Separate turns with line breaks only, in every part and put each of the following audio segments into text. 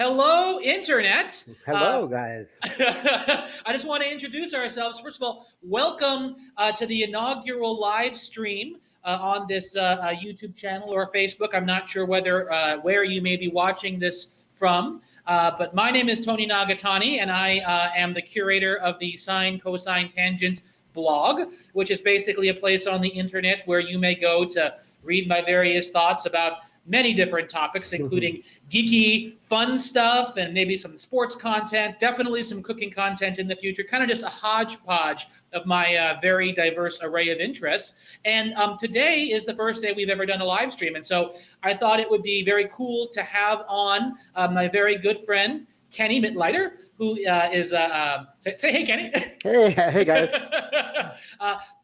Hello, Internet.
Hello, guys.
I just want to introduce ourselves. First of all, welcome to the inaugural live stream on this YouTube channel or Facebook. I'm not sure where you may be watching this from, but my name is Tony Nagatani, and I am the curator of the Sign Cosign Tangent blog, which is basically a place on the internet where you may go to read my various thoughts about many different topics, including geeky, fun stuff, and maybe some sports content, definitely some cooking content in the future, kind of just a hodgepodge of my very diverse array of interests. And today is the first day we've ever done a live stream, and so I thought it would be very cool to have on my very good friend, Kenny Mittleider, who is say hey, Kenny.
Hey guys.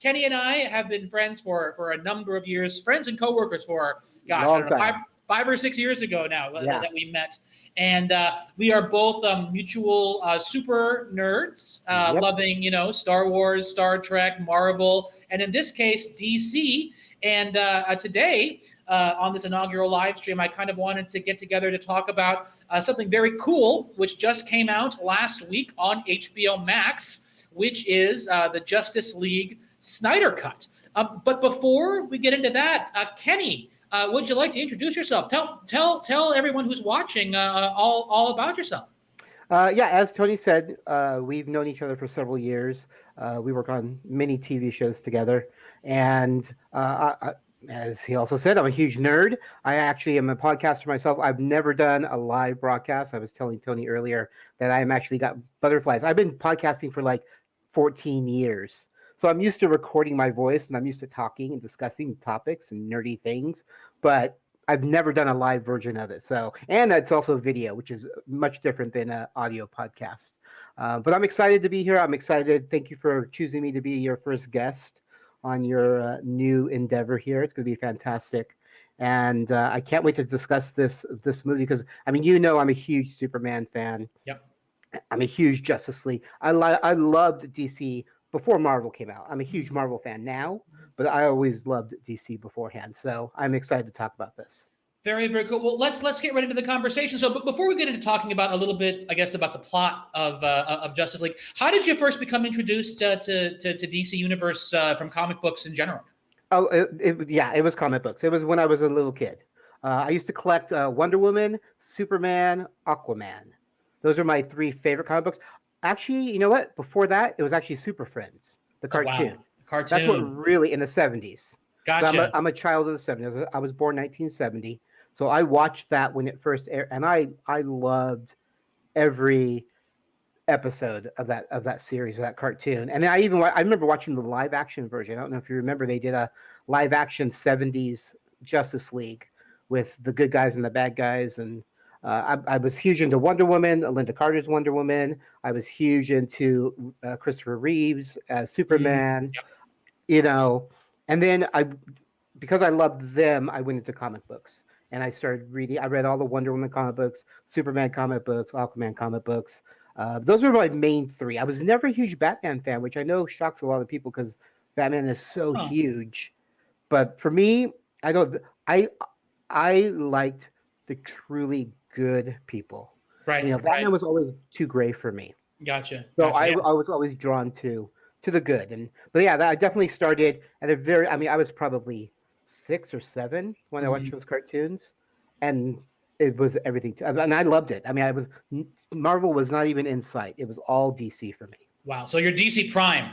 Kenny and I have been friends for a number of years, friends and coworkers for I don't know, five or 6 years ago now that we met. And we are both mutual super nerds, loving, Star Wars, Star Trek, Marvel, and in this case, DC. And today, on this inaugural live stream, I kind of wanted to get together to talk about something very cool, which just came out last week on HBO Max, which is the Justice League Snyder Cut. But before we get into that, Kenny, would you like to introduce yourself? Tell everyone who's watching all about yourself.
As Tony said, we've known each other for several years. We work on many TV shows together, and as he also said, I'm a huge nerd. I actually am a podcaster myself. I've never done a live broadcast. I was telling Tony earlier that I'm actually got butterflies. I've been podcasting for like 14 years. So I'm used to recording my voice, and I'm used to talking and discussing topics and nerdy things, but I've never done a live version of it. So, and it's also video, which is much different than an audio podcast. But I'm excited to be here. I'm excited. Thank you for choosing me to be your first guest on your new endeavor here. It's going to be fantastic. And I can't wait to discuss this movie because, I'm a huge Superman fan.
Yep.
I'm a huge Justice League. I loved DC before Marvel came out. I'm a huge Marvel fan now, but I always loved DC beforehand. So I'm excited to talk about this.
Very, very cool. Well, let's get right into the conversation. So, but before we get into talking about a little bit, I guess, about the plot of Justice League, how did you first become introduced to DC Universe from comic books in general?
Oh, it was comic books. It was when I was a little kid. I used to collect Wonder Woman, Superman, Aquaman. Those are my three favorite comic books. Actually, you know what? Before that, it was actually Super Friends, the cartoon.
Oh, wow. Cartoon.
That's what really in the 70s.
Gotcha.
So I'm a child of the 70s. I was born 1970. So I watched that when it first aired, and I loved every episode of that series, of that cartoon. And I remember watching the live action version. I don't know if you remember, they did a live action 70s Justice League with the good guys and the bad guys, and I was huge into Wonder Woman, Linda Carter's Wonder Woman. I was huge into Christopher Reeves as Superman.
Yep.
And then because I loved them, I went into comic books and I started reading. I read all the Wonder Woman comic books, Superman comic books, Aquaman comic books. Those were my main three. I was never a huge Batman fan, which I know shocks a lot of people because Batman is so huge. But for me, I liked the truly good people.
Right.
Batman was always too gray for me.
Gotcha.
So I was always drawn to the good. But yeah, I definitely started at a very. I was probably 6 or 7 when I watched those cartoons, and it was everything. And I loved it. Marvel was not even in sight. It was all DC for me.
Wow. So you're DC Prime.